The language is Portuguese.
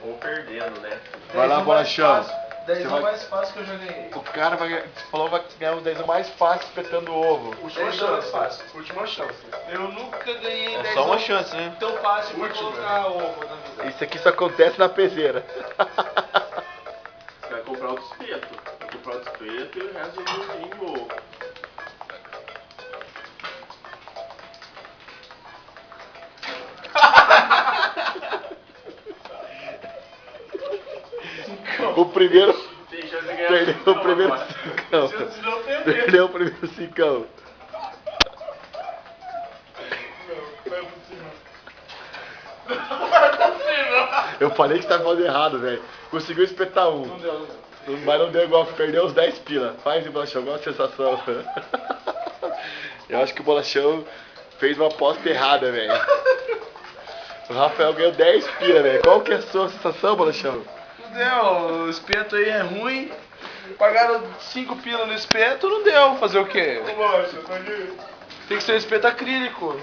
Ou perdendo, né? Vai lá, Bolachão. 10 Você vai- mais fácil que eu já ganhei. O cara falou que vai ganhar os 10 mais fácil espetando ovo. Última 10 chance. mais fácil. Última chance. Eu nunca ganhei É 10 só uma chance, né? tão fácil pra Última. colocar ovo na vida. Isso aqui só acontece na peseira. Você vai comprar o espeto. Vai comprar o espeto e o resto em ovo. O primeiro Tem chance de ganhar perdeu cinco o primeiro agora. cincão. Chance de não perder. Perdeu o primeiro cincão. Não é possível. Eu falei que você tava fazendo errado, velho. Conseguiu espetar um. Não deu, não deu. Mas não deu igual, perdeu os 10 pila. Faz o Bolachão, qual a sensação? Eu acho que o Bolachão fez uma aposta errada, velho. O Rafael ganhou 10 pila, velho. Qual que é a sua sensação, Bolachão? Não deu, o espeto aí é ruim. Pagaram 5 pila no espeto, não deu. Fazer o quê? Tem que ser um espeto acrílico.